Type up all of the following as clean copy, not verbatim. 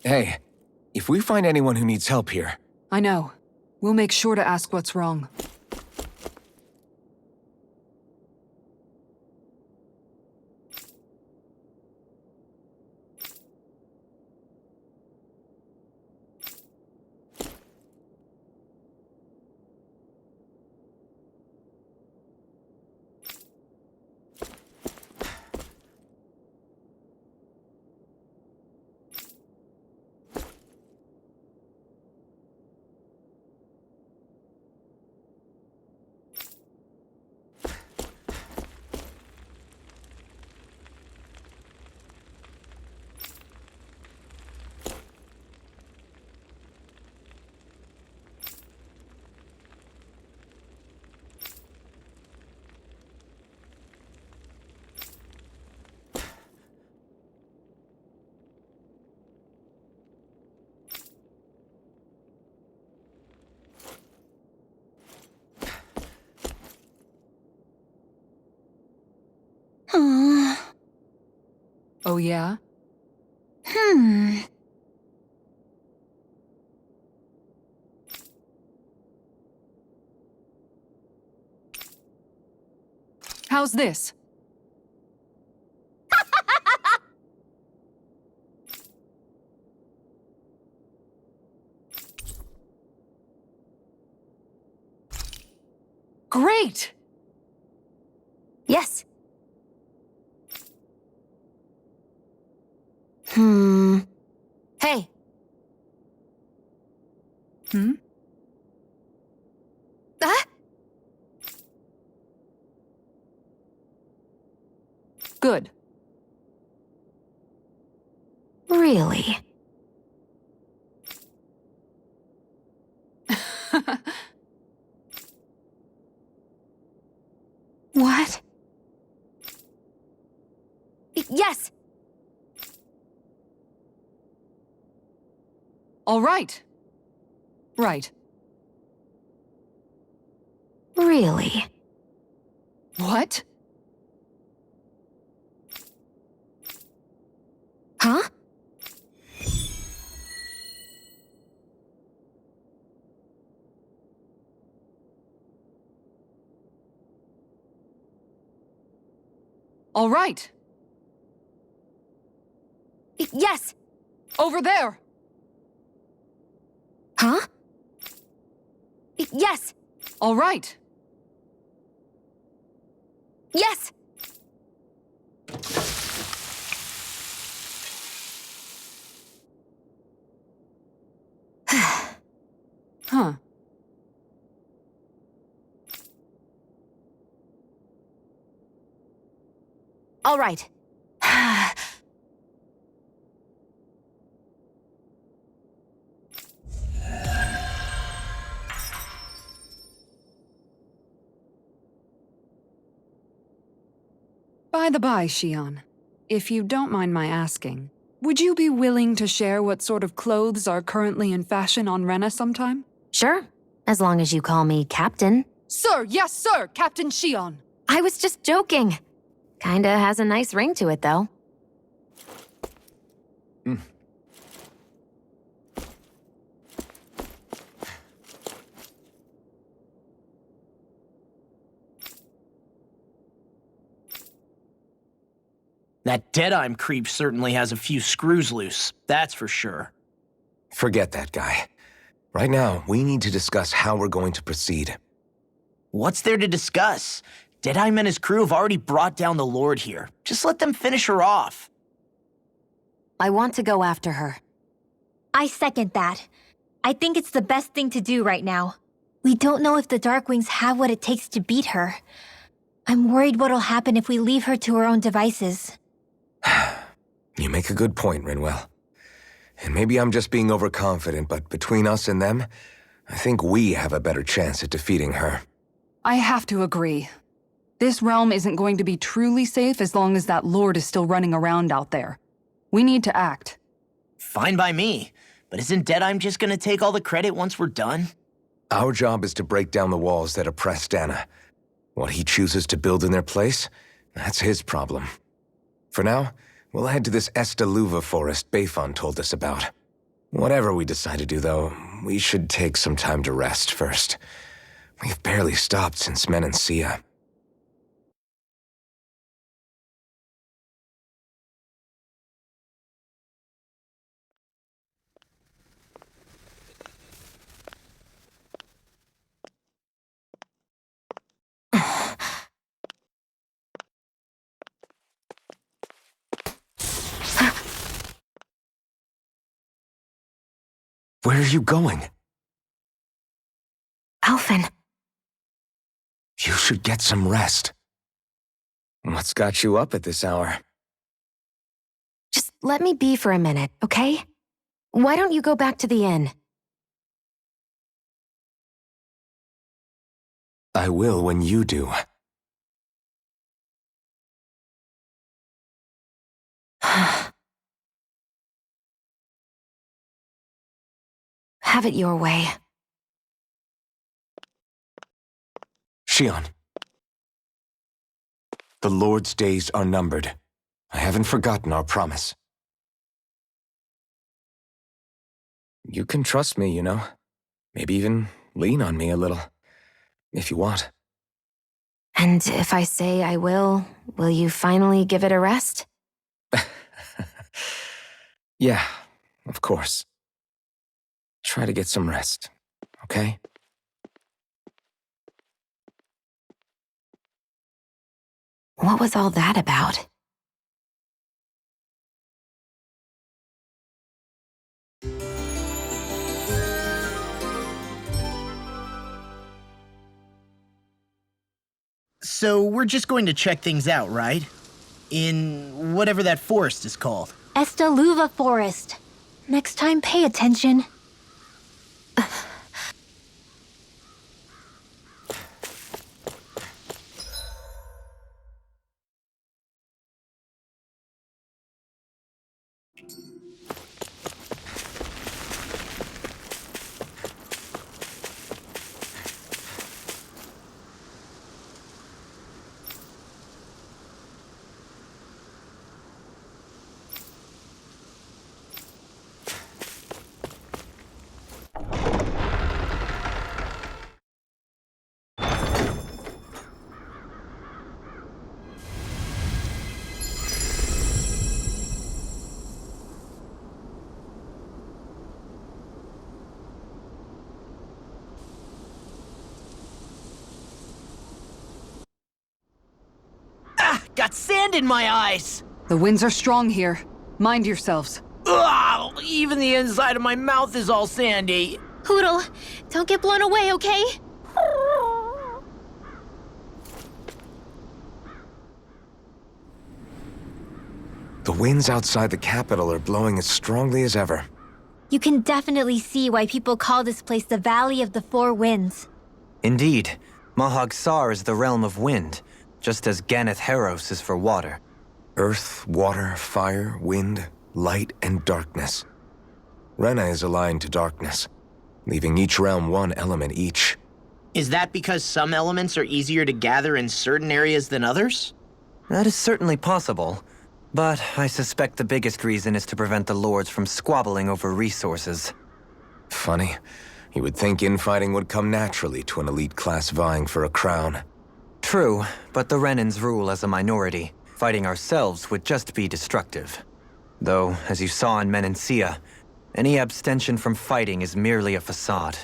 Hey, if we find anyone who needs help here... I know. We'll make sure to ask what's wrong. Oh yeah? How's this? Great! Yes. Hey. Good. Really? What? Yes! All right. Right. Really? What? Huh? All right. Yes! Over there! Huh? Yes! All right. Yes! Huh. All right. By the by, Xion, if you don't mind my asking, would you be willing to share what sort of clothes are currently in fashion on Rena sometime? Sure. As long as you call me Captain. Sir, yes, sir, Captain Xion. I was just joking. Kinda has a nice ring to it, though. That Deadeye creep certainly has a few screws loose, that's for sure. Forget that guy. Right now, we need to discuss how we're going to proceed. What's there to discuss? Deadeye and his crew have already brought down the Lord here. Just let them finish her off. I want to go after her. I second that. I think it's the best thing to do right now. We don't know if the Darkwings have what it takes to beat her. I'm worried what'll happen if we leave her to her own devices. You make a good point, Rinwell. And maybe I'm just being overconfident, but between us and them, I think we have a better chance at defeating her. I have to agree. This realm isn't going to be truly safe as long as that Lord is still running around out there. We need to act. Fine by me. But isn't Deadeye just gonna take all the credit once we're done? Our job is to break down the walls that oppress Dana. What he chooses to build in their place, that's his problem. For now, we'll head to this Estaluva forest Bayfon told us about. Whatever we decide to do, though, we should take some time to rest first. We've barely stopped since Menancia. Where are you going? Alphen. You should get some rest. What's got you up at this hour? Just let me be for a minute, okay? Why don't you go back to the inn? I will when you do. Have it your way. Shion. The Lord's days are numbered. I haven't forgotten our promise. You can trust me, you know. Maybe even lean on me a little. If you want. And if I say I will you finally give it a rest? Yeah, of course. Try to get some rest, okay? What was all that about? So we're just going to check things out, right? In whatever that forest is called. Estaluva Forest. Next time, pay attention. Got sand in my eyes! The winds are strong here. Mind yourselves. Ugh, even the inside of my mouth is all sandy. Hootle, don't get blown away, okay? The winds outside the capital are blowing as strongly as ever. You can definitely see why people call this place the Valley of the Four Winds. Indeed, Mahag Sar is the realm of wind, just as Ganeth Heros is for water. Earth, water, fire, wind, light, and darkness. Rena is aligned to darkness, leaving each realm one element each. Is that because some elements are easier to gather in certain areas than others? That is certainly possible, but I suspect the biggest reason is to prevent the lords from squabbling over resources. Funny. You would think infighting would come naturally to an elite class vying for a crown. True, but the Renans rule as a minority. Fighting ourselves would just be destructive. Though, as you saw in Menancia, any abstention from fighting is merely a facade.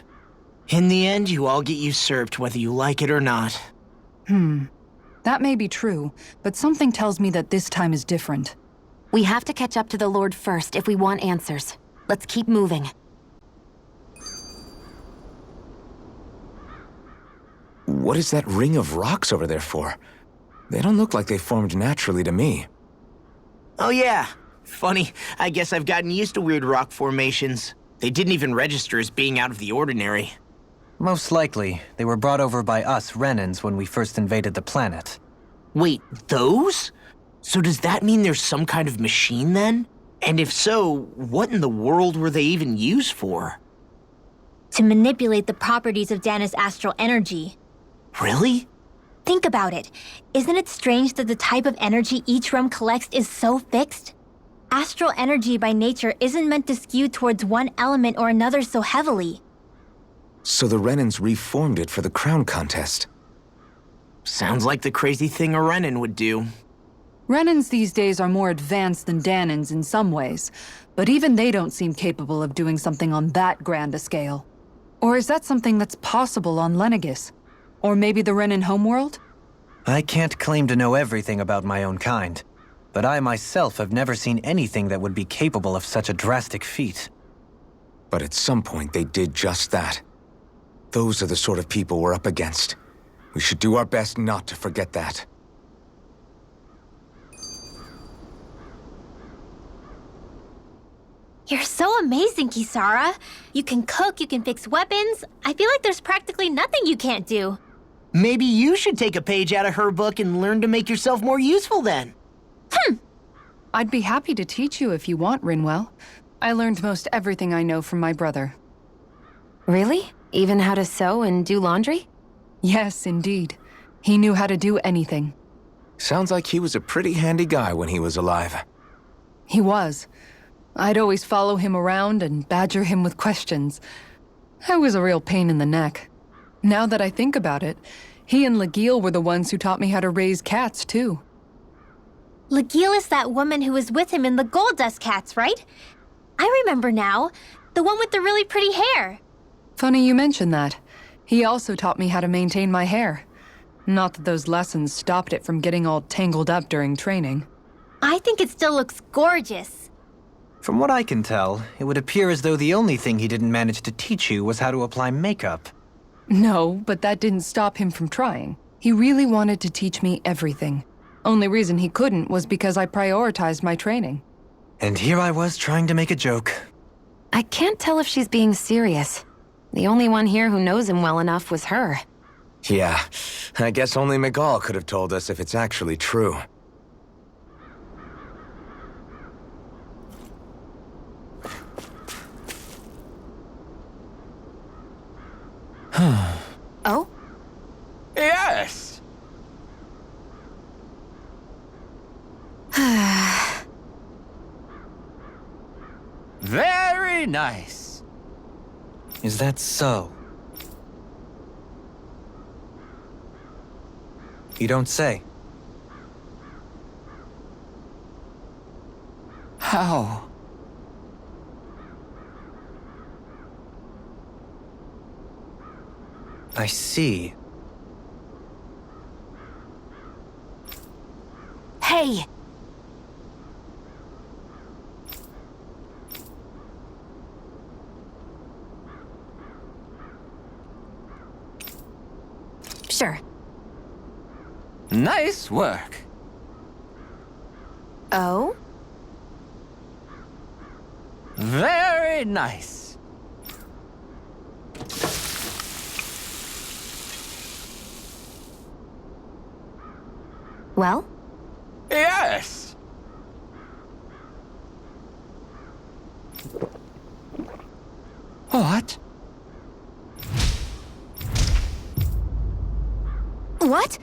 In the end, you all get usurped whether you like it or not. That may be true, but something tells me that this time is different. We have to catch up to the Lord first if we want answers. Let's keep moving. What is that ring of rocks over there for? They don't look like they formed naturally to me. Oh yeah. Funny, I guess I've gotten used to weird rock formations. They didn't even register as being out of the ordinary. Most likely, they were brought over by us Renans when we first invaded the planet. Wait, those? So does that mean there's some kind of machine then? And if so, what in the world were they even used for? To manipulate the properties of Dana's astral energy. Really? Think about it. Isn't it strange that the type of energy each realm collects is so fixed? Astral energy by nature isn't meant to skew towards one element or another so heavily. So the Renans reformed it for the crown contest. Sounds like the crazy thing a Renan would do. Renans these days are more advanced than Danans in some ways, but even they don't seem capable of doing something on that grand a scale. Or is that something that's possible on Lenegis? Or maybe the Renan homeworld? I can't claim to know everything about my own kind, but I myself have never seen anything that would be capable of such a drastic feat. But at some point they did just that. Those are the sort of people we're up against. We should do our best not to forget that. You're so amazing, Kisara. You can cook, you can fix weapons. I feel like there's practically nothing you can't do. Maybe you should take a page out of her book and learn to make yourself more useful then. I'd be happy to teach you if you want, Rinwell. I learned most everything I know from my brother. Really? Even how to sew and do laundry? Yes, indeed. He knew how to do anything. Sounds like he was a pretty handy guy when he was alive. He was. I'd always follow him around and badger him with questions. I was a real pain in the neck. Now that I think about it, he and Legil were the ones who taught me how to raise cats, too. Legil is that woman who was with him in the Gold Dust Cats, right? I remember now. The one with the really pretty hair. Funny you mention that. He also taught me how to maintain my hair. Not that those lessons stopped it from getting all tangled up during training. I think it still looks gorgeous. From what I can tell, it would appear as though the only thing he didn't manage to teach you was how to apply makeup. No, but that didn't stop him from trying. He really wanted to teach me everything. Only reason he couldn't was because I prioritized my training. And here I was trying to make a joke. I can't tell if she's being serious. The only one here who knows him well enough was her. Yeah, I guess only Miguel could have told us if it's actually true. Oh? Yes! Very nice. Is that so? You don't say. How? I see. Hey! Sure. Nice work. Oh? Very nice. Well? Yes. What? What?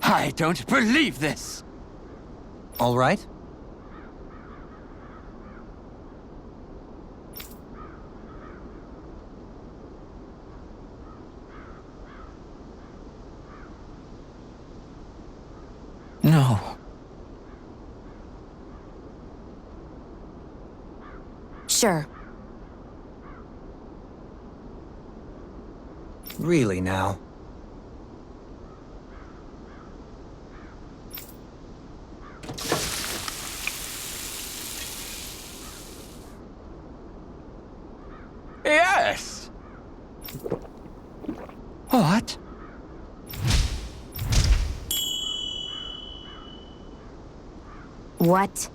I don't believe this. All right? No. Sure. Really now? Yes. What? What?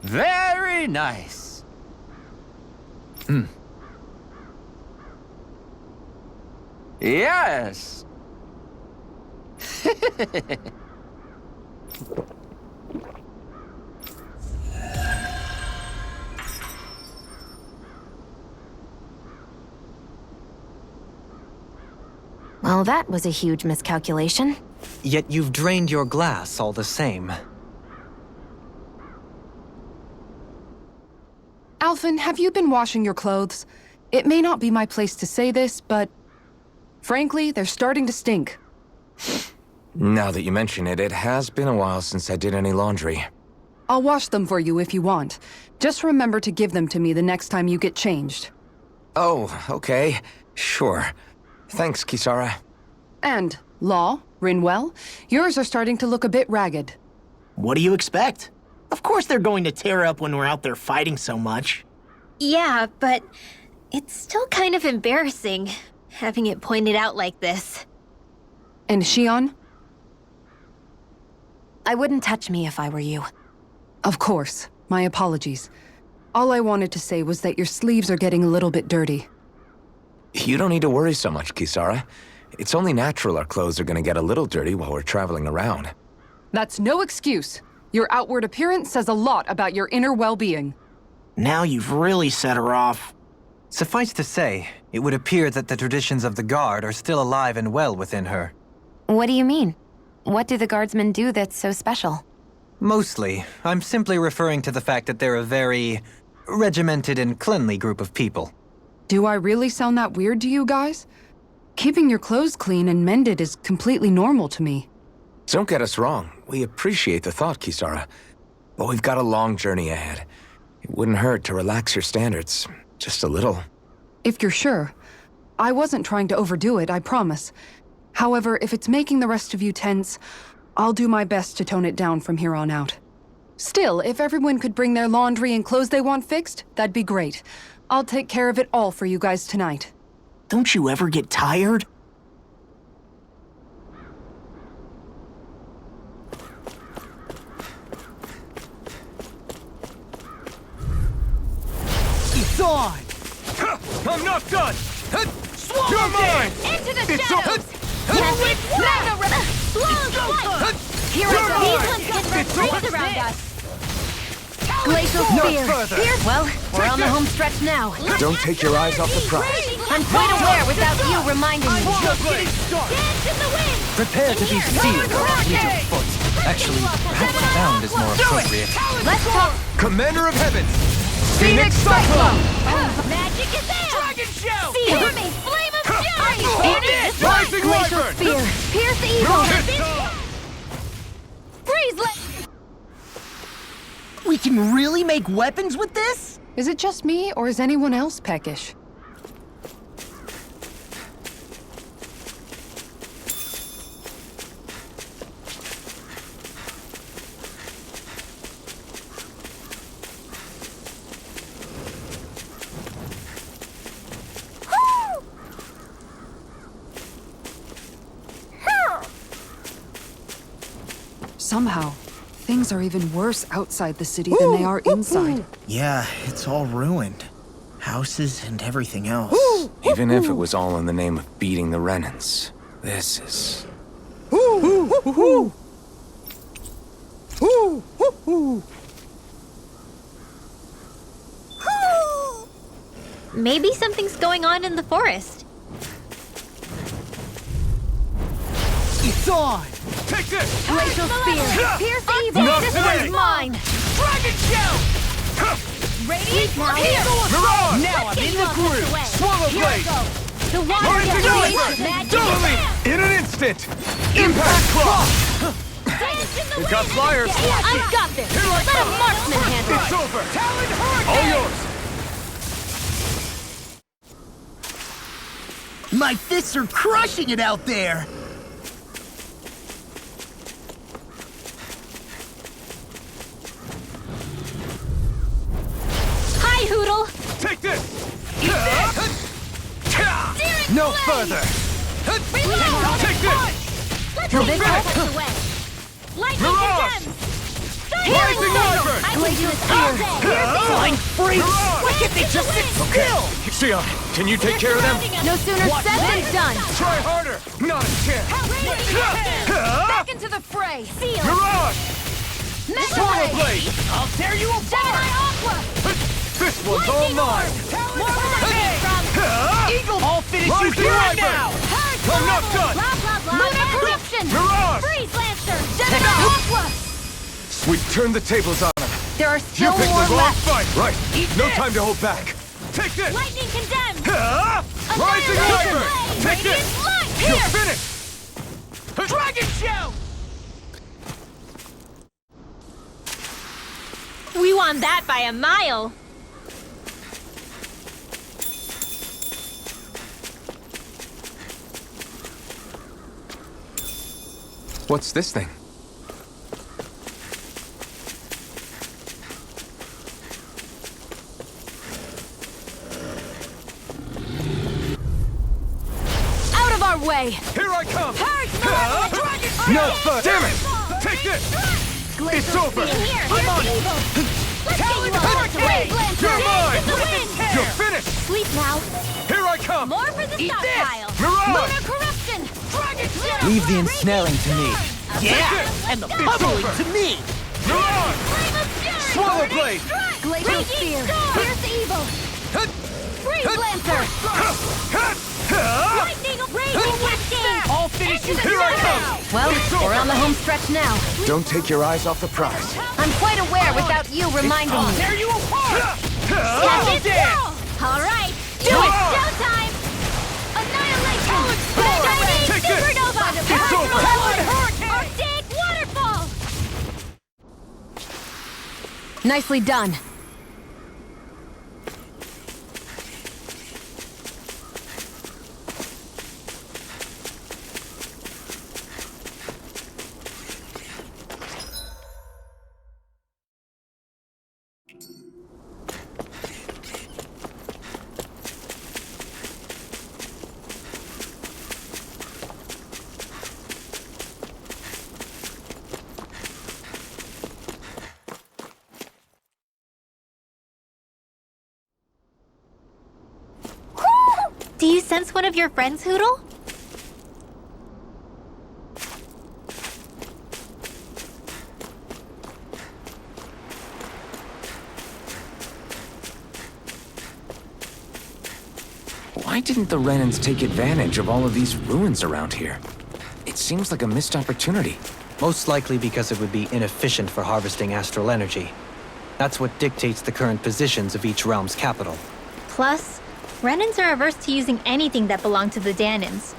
Very nice. Yes. Well, that was a huge miscalculation. Yet you've drained your glass all the same. Alphen, have you been washing your clothes? It may not be my place to say this, but frankly, they're starting to stink. Now that you mention it, it has been a while since I did any laundry. I'll wash them for you if you want. Just remember to give them to me the next time you get changed. Oh, okay. Sure. Thanks, Kisara. And, Law, Rinwell, yours are starting to look a bit ragged. What do you expect? Of course they're going to tear up when we're out there fighting so much. Yeah, but it's still kind of embarrassing, having it pointed out like this. And Shion? I wouldn't touch me if I were you. Of course. My apologies. All I wanted to say was that your sleeves are getting a little bit dirty. You don't need to worry so much, Kisara. It's only natural our clothes are gonna get a little dirty while we're traveling around. That's no excuse. Your outward appearance says a lot about your inner well-being. Now you've really set her off. Suffice to say, it would appear that the traditions of the Guard are still alive and well within her. What do you mean? What do the guardsmen do that's so special? Mostly, I'm simply referring to the fact that they're a very regimented and cleanly group of people. Do I really sound that weird to you guys? Keeping your clothes clean and mended is completely normal to me. Don't get us wrong. We appreciate the thought, Kisara. But we've got a long journey ahead. It wouldn't hurt to relax your standards. Just a little. If you're sure. I wasn't trying to overdo it, I promise. However, if it's making the rest of you tense, I'll do my best to tone it down from here on out. Still, if everyone could bring their laundry and clothes they want fixed, that'd be great. I'll take care of it all for you guys tonight. Don't you ever get tired? It's on. I'm not done. You're mine. Into the It's shadows! Here we go! These ones get It's rings over. around us! Glacial No Spear! further. Well, we're on the home stretch now. Don't take your eyes off the prize. I'm quite aware without you reminding me. Just getting started. Dance in the wind! Prepare to be sealed, fleet of foot. Actually, perhaps bound is more appropriate. Let's talk. Commander of Heaven! Phoenix Cyclone. Magic is there! Dragon Shell. Hear me! Flame of fury! Rising Glacial Wyvern. Spear! Pierce evil! Freeze let... We can really make weapons with this? Is it just me, or is anyone else peckish? Somehow, things are even worse outside the city than they are inside. Yeah, it's all ruined. Houses and everything else. Even if it was all in the name of beating the Renans, this is... Maybe something's going on in the forest. It's on. Take this. Glacial Spear! Pierce evil! Not This today. one's mine! Dragon Shell. Radiant Now here! Mirage. Now I'm in the groove. Swallow Blade. The water Rising gets Wyvern. magic Double is In an instant! Impact Claw. Dance in the We wind! got flyers. I've got this! Here I Let a come. marksman handle It's it! over. Talon Hurricane. All yours. My fists are crushing it out there! Hi, Hoodle! Take this. Searing No blade! further. Reload! Take this. Let's No take big that away! Lightning Mirage! condemns! Rising Wyvern! I will do this all day. Flying freaks! Mirage! Why can't they just sit still? Sia, can you take care of them? No sooner said than done. Try harder! Not a chance! Back into the fray! Seal. Mirage! Swallow Megablade. Blade! I'll tear you Gemini apart! Aqua. This one's all mine! More where that came from. Eagle! I'll finish you Rising here and Wyvern! now! I'm not done! Blah, blah, blah. Lunar Corruption. Mirage! Freeze Lancer. Gemini Aqua. We've turned the tables on him. There are You still picked more the wrong left. fight! Right. No this. time to hold back. Take this! Lightning Condemned. Rising Annihilation Wyvern! Blade. Take this! Radiant Light. You're Here. finished! Dragon Shout! We won that by a mile. What's this thing? Out of our way. Here I come! Dragon No further! Damn it! Take this! It's over! Here. I'm on it! Let's get you all out the way. You're mine! The wind. You're finished! Sleep now. Here I come! More for the stockpile. Mirage! Lunar Corruption. Dragon Leave the ensnaring to me. Yeah! And the pummeling to me! Mirage! Flame of Fury. Swallow Blade! Glacial Radiant Spear. Storm. Pierce evil. Freeze Lancer. Lightning Raging Cascade. I'll finish you Here I come! Well, It's we're over. on the home stretch now. Don't take your eyes off the prize. I'm quite aware without you reminding I'll me. tear you apart! Catch it dance. all. All right. Do Come it. on. Showtime. Annihilation. Take this. Supernova. It's over. Hurricane. Arctic Waterfall. Nicely done. Do you sense one of your friends, Hoodle? Why didn't the Renans take advantage of all of these ruins around here? It seems like a missed opportunity. Most likely because it would be inefficient for harvesting astral energy. That's what dictates the current positions of each realm's capital. Plus, Renans are averse to using anything that belonged to the Danans.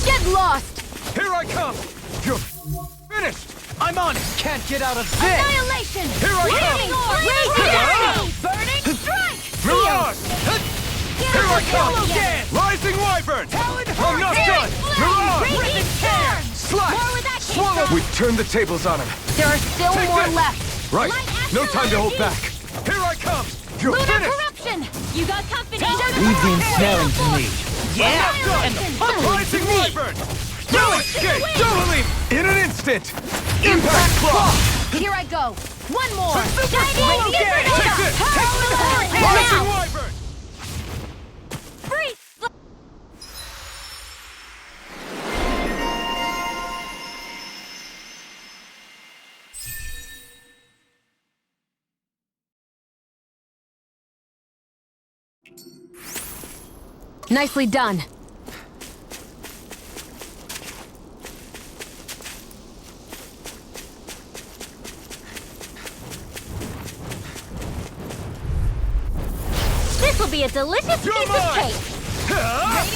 Get lost! Here I come! You're finished! I'm on it! Can't get out of this! Annihilation! Here I Flaming come! Orb! Burning Strike! Mirage! Here I come! Yellow Dance! Rising Wyvern! I'm not Searing done! Flame! Mirage! Radiant Storm! Slash! More where that came Swallow! from! We've turned the tables on him. There are still Take more this. left. Right. Light No astral time to hold energy. back. Here I come! You're Lunar finished! Corruption! You got company! Leave the ensnaring to me. Yeah! And the pummeling to Rising me! Wyvern! No escape! Double leap! In an instant. Impact Claw! Here I go. One more. Shining Take this! Rising Now! Wyvern! Freeze! Nicely done. This will be a delicious You're piece mine. of cake!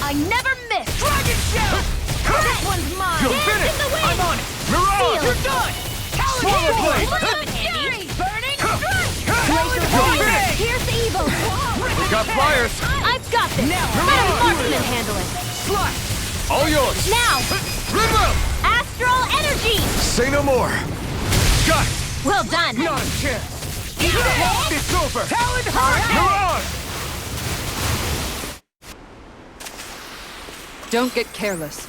I never miss! Dragon Shout! This one's mine! You're Dance finished! in the wind! I'm on it! Mirage! Seal. You're done! Talon Swallow Sword. Blade. Flame of Fury! Burning Strike! You're Spear. finished! Pierce evil! We got flyers. I've got this! Now, Let Mirage. Marksman handle it! Slash! All yours. Now! Rimwell! Astral Energy! Say no more. Got it! Well done! Not a chance! It's over! Talon Heart! Mirage! Don't get careless.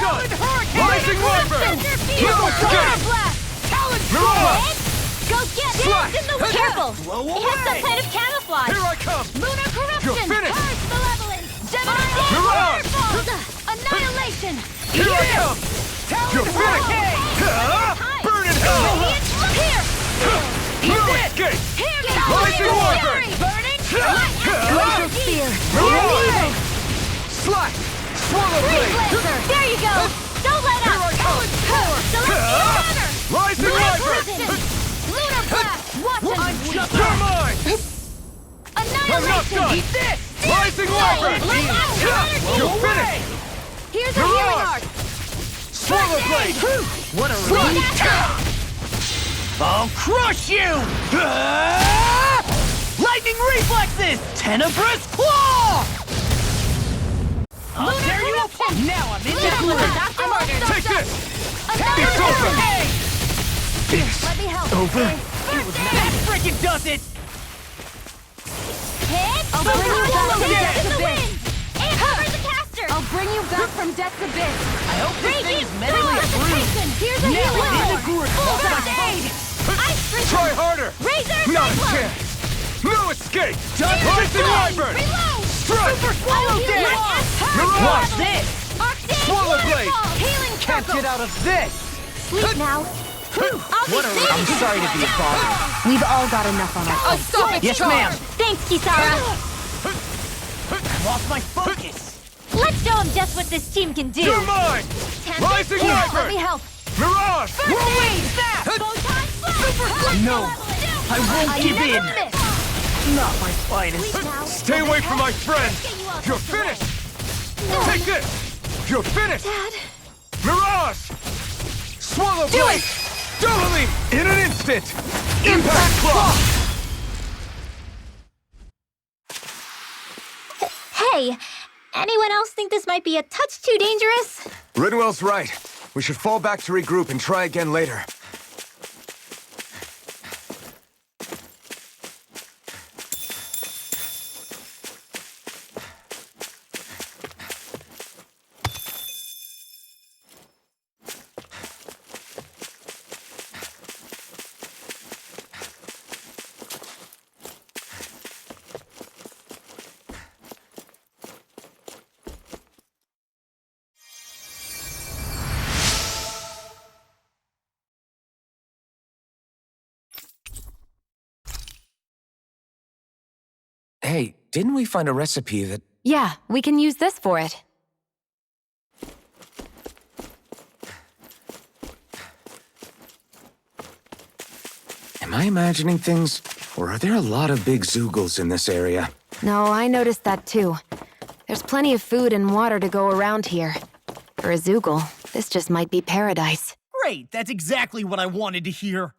Talon Hurricane! Rising Wyvern! Lunar Escape! Blast! Talon Mirage! Go get Slash! in the Careful! Blow It has some away! kind of camouflage! Here I come! Lunar Corruption! You're finished! Earth Malevolence! Gemini Mirage! Waterfall! Annihilation! Here I come! You're finished! Burn in hell! Here! No escape! Here! Rising Wyvern! Burning! Glacial Spear! Mirage! Slash! Swallow Freeze Blade! Laser! There you go! Don't let Here up! I come! Celestial Gunner! Rising Lunar Wyvern! Prison! Lunar Blast! Watch him! You're mine! Annihilation! I'm not done! Eat this! Rising Wyvern! You're finished! Here's a healing Mirage! arc! Swallow Blade! What a Slash! I'll crush you! Lightning reflexes! Tenebrous claw! I'll tear you apart! Now I'm in the groove! Take this! It's over! Let me help. Over? That frickin' does it! Hit! I'll bring you back from death in to the bit. wind! And cover the caster! I'll bring you back from death to bit. I hope this thing is Radiant mentally approved! Precipitation! Here's a Now healing I'm in the arc! groove! Full Full first aid! Ice Prism! Try harder! Razor Not a Cyclone! chance! No escape! Zero Rising Blade! Wyvern! Reload! Strike! Super Swallow Dance! Mirage! Watch this! Arctic Swallow Blade! Waterfall! Healing Can't Circle! get out of this! Sleep now! I'm sorry to be a bother. We've all got enough on our I'll stop it, Yes, ma'am! Thanks, Kisara! I lost my focus! Let's show him just what this team can do! You're mine! Rising Let Wyvern! me help! Mirage! Whirlwind! Photon Blast! No, I won't give in! Never miss! Not my finest! Sleep now. Stay away from my friends! Get you out You're of the way. finished! Take this! You're finished! Dad? Mirage! Swallow Blade! Doubling in an instant! Impact Claw! Hey, anyone else think this might be a touch too dangerous? Ridwell's right. We should fall back to regroup and try again later. Hey, didn't we find a recipe that... Yeah, we can use this for it. Am I imagining things? Or are there a lot of big Zoogles in this area? No, I noticed that too. There's plenty of food and water to go around here. For a Zoogle, this just might be paradise. Great, that's exactly what I wanted to hear.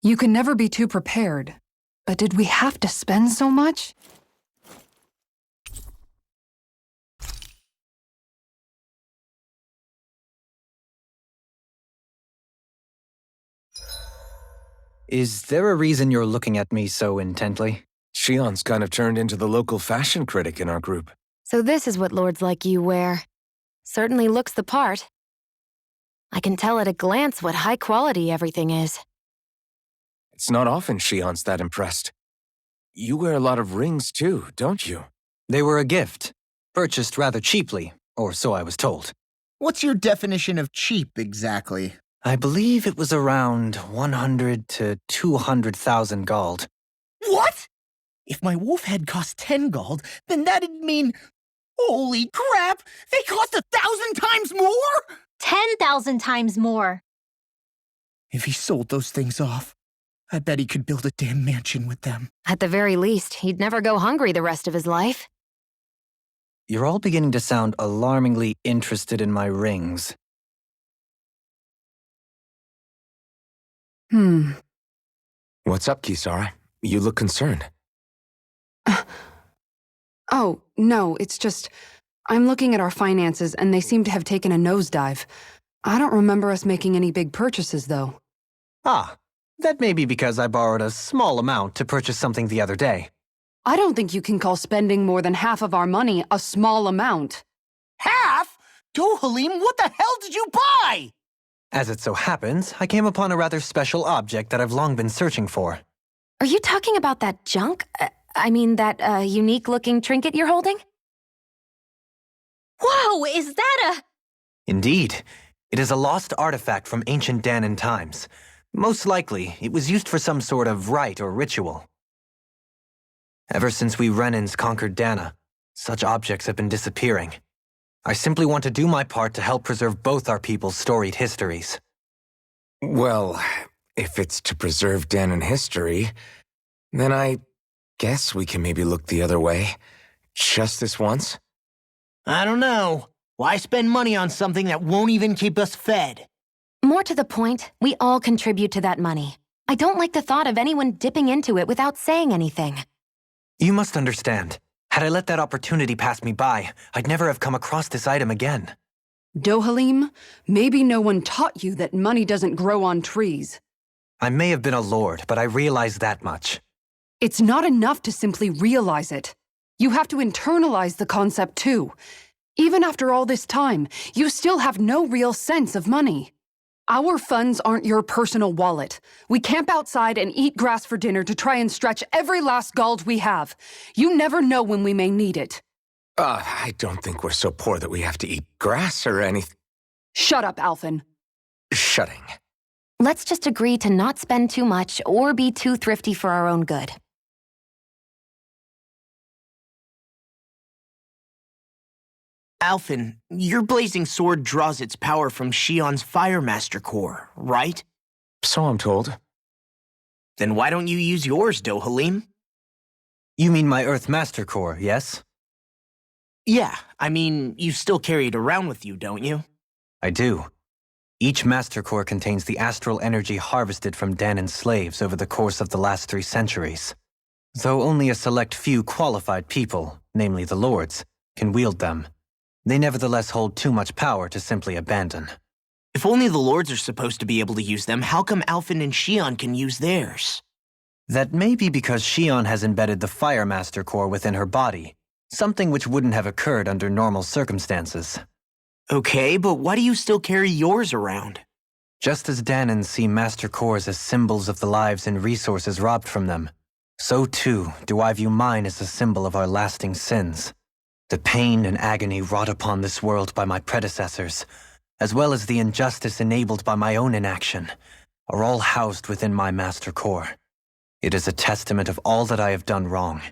You can never be too prepared. But did we have to spend so much? Is there a reason you're looking at me so intently? Shion's kind of turned into the local fashion critic in our group. So this is what lords like you wear. Certainly looks the part. I can tell at a glance what high quality everything is. It's not often Shion's that impressed. You wear a lot of rings too, don't you? They were a gift, purchased rather cheaply, or so I was told. What's your definition of cheap, exactly? I believe it was around 100 to 200,000 gold. What? If my wolf head cost 10 gold, then that'd mean... Holy crap! They cost 1,000 times more?! 10,000 times more. If he sold those things off, I bet he could build a damn mansion with them. At the very least, he'd never go hungry the rest of his life. You're all beginning to sound alarmingly interested in my rings. What's up, Kisara? You look concerned. Oh, no, it's just... I'm looking at our finances and they seem to have taken a nosedive. I don't remember us making any big purchases, though. Ah, that may be because I borrowed a small amount to purchase something the other day. I don't think you can call spending more than half of our money a small amount. Half? Dohalim, what the hell did you buy? As it so happens, I came upon a rather special object that I've long been searching for. Are you talking about that junk? I mean, that unique-looking trinket you're holding? Whoa, is that a... Indeed. It is a lost artifact from ancient Danan times. Most likely, it was used for some sort of rite or ritual. Ever since we Renans conquered Dana, such objects have been disappearing. I simply want to do my part to help preserve both our people's storied histories. Well, if it's to preserve Danan history, then I guess we can maybe look the other way. Just this once? I don't know. Why spend money on something that won't even keep us fed? More to the point, we all contribute to that money. I don't like the thought of anyone dipping into it without saying anything. You must understand. Had I let that opportunity pass me by, I'd never have come across this item again. Dohalim, maybe no one taught you that money doesn't grow on trees. I may have been a lord, but I realize that much. It's not enough to simply realize it. You have to internalize the concept too. Even after all this time, you still have no real sense of money. Our funds aren't your personal wallet. We camp outside and eat grass for dinner to try and stretch every last gold we have. You never know when we may need it. I don't think we're so poor that we have to eat grass or anything. Shut up, Alphen. Shutting. Let's just agree to not spend too much or be too thrifty for our own good. Alphen, your blazing sword draws its power from Shion's Firemaster core, right? So I'm told. Then why don't you use yours, Dohalim? You mean my Earth Master Core, yes? Yeah, I mean, you still carry it around with you, don't you? I do. Each Master Core contains the astral energy harvested from Danan's slaves over the course of the last 3 centuries. Though only a select few qualified people, namely the lords, can wield them, they nevertheless hold too much power to simply abandon. If only the lords are supposed to be able to use them, how come Alphen and Shion can use theirs? That may be because Shion has embedded the Firemaster Core within her body, something which wouldn't have occurred under normal circumstances. Okay, but why do you still carry yours around? Just as Danans see Master Cores as symbols of the lives and resources robbed from them, so too do I view mine as a symbol of our lasting sins. The pain and agony wrought upon this world by my predecessors, as well as the injustice enabled by my own inaction, are all housed within my Master Core. It is a testament of all that I have done wrong.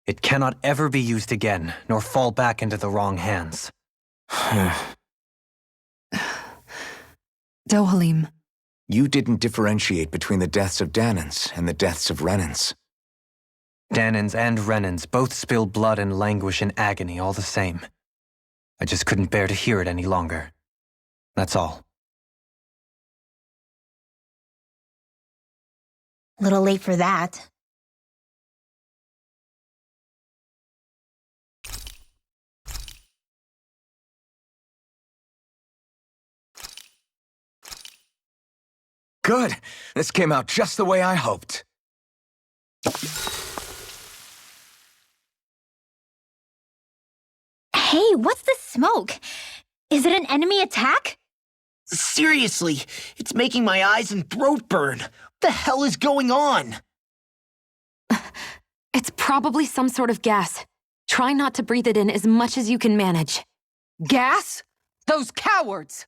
It cannot ever be used again, nor fall back into the wrong hands. Dohalim. You didn't differentiate between the deaths of Danans and the deaths of Renans. Danans and Renans both spill blood and languish in agony all the same. I just couldn't bear to hear it any longer. That's all. Little late for that. Good. This came out just the way I hoped. Hey, what's the smoke? Is it an enemy attack? Seriously, it's making my eyes and throat burn. What the hell is going on? It's probably some sort of gas. Try not to breathe it in as much as you can manage. Gas? Those cowards!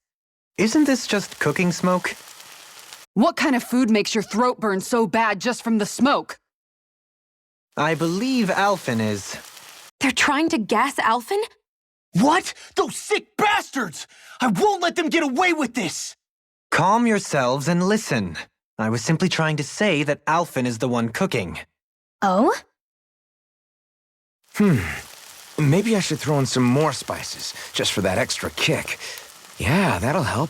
Isn't this just cooking smoke? What kind of food makes your throat burn so bad just from the smoke? I believe Alphen is. They're trying to gas Alphen? What? Those sick bastards! I won't let them get away with this! Calm yourselves and listen. I was simply trying to say that Alphen is the one cooking. Oh? Maybe I should throw in some more spices, just for that extra kick. Yeah, that'll help.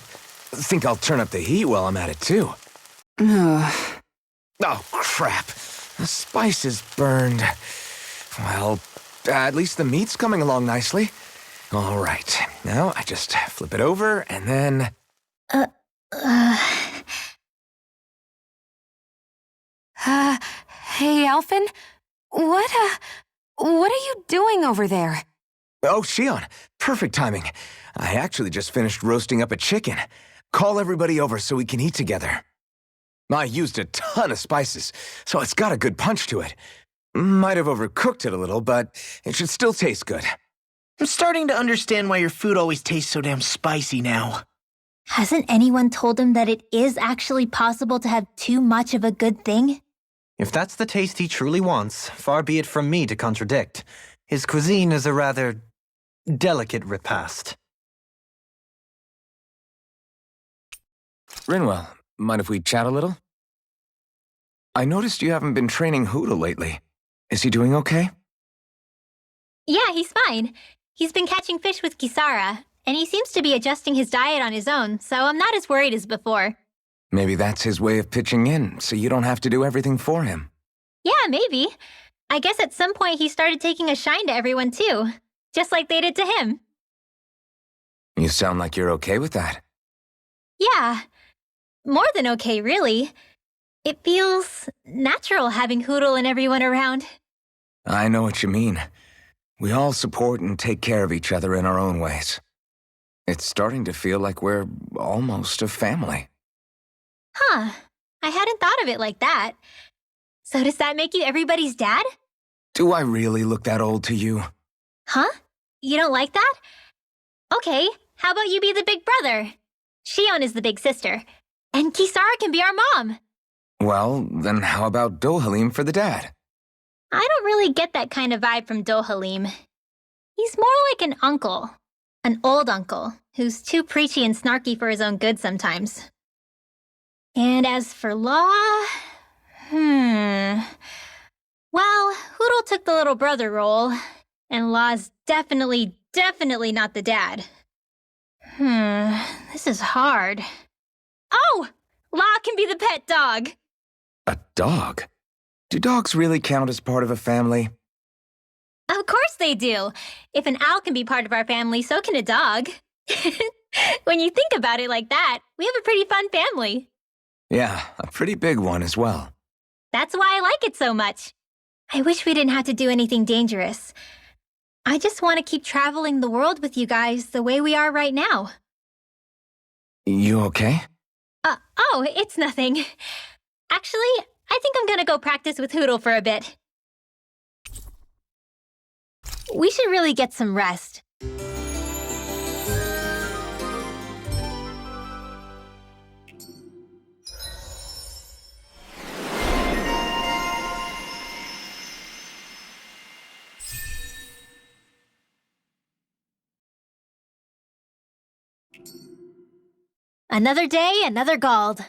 Think I'll turn up the heat while I'm at it, too. Oh, crap. The spice is burned. Well, at least the meat's coming along nicely. All right. Now I just flip it over, and then... Hey, Alphen? What are you doing over there? Oh, Shion. Perfect timing. I actually just finished roasting up a chicken. Call everybody over so we can eat together. I used a ton of spices, so it's got a good punch to it. Might have overcooked it a little, but it should still taste good. I'm starting to understand why your food always tastes so damn spicy now. Hasn't anyone told him that it is actually possible to have too much of a good thing? If that's the taste he truly wants, far be it from me to contradict. His cuisine is a rather delicate repast. Rinwell, mind if we chat a little? I noticed you haven't been training Hootle lately. Is he doing okay? Yeah, he's fine. He's been catching fish with Kisara, and he seems to be adjusting his diet on his own, so I'm not as worried as before. Maybe that's his way of pitching in, so you don't have to do everything for him. Yeah, maybe. I guess at some point he started taking a shine to everyone too, just like they did to him. You sound like you're okay with that. Yeah. More than okay, really. It feels natural having Hootle and everyone around. I know what you mean. We all support and take care of each other in our own ways. It's starting to feel like we're almost a family. Huh. I hadn't thought of it like that. So does that make you everybody's dad? Do I really look that old to you? Huh? You don't like that? Okay, how about you be the big brother? Shion is the big sister. And Kisara can be our mom. Well, then how about Dohalim for the dad? I don't really get that kind of vibe from Dohalim. He's more like an uncle. An old uncle, who's too preachy and snarky for his own good sometimes. And as for Law... Well, Hootle took the little brother role, and Law's definitely not the dad. This is hard. Oh! Law can be the pet dog! A dog? Do dogs really count as part of a family? Of course they do! If an owl can be part of our family, so can a dog. When you think about it like that, we have a pretty fun family. Yeah, a pretty big one as well. That's why I like it so much. I wish we didn't have to do anything dangerous. I just want to keep traveling the world with you guys the way we are right now. You okay? Oh, it's nothing. Actually, I think I'm gonna go practice with Hootle for a bit. We should really get some rest. Another day, another Gald.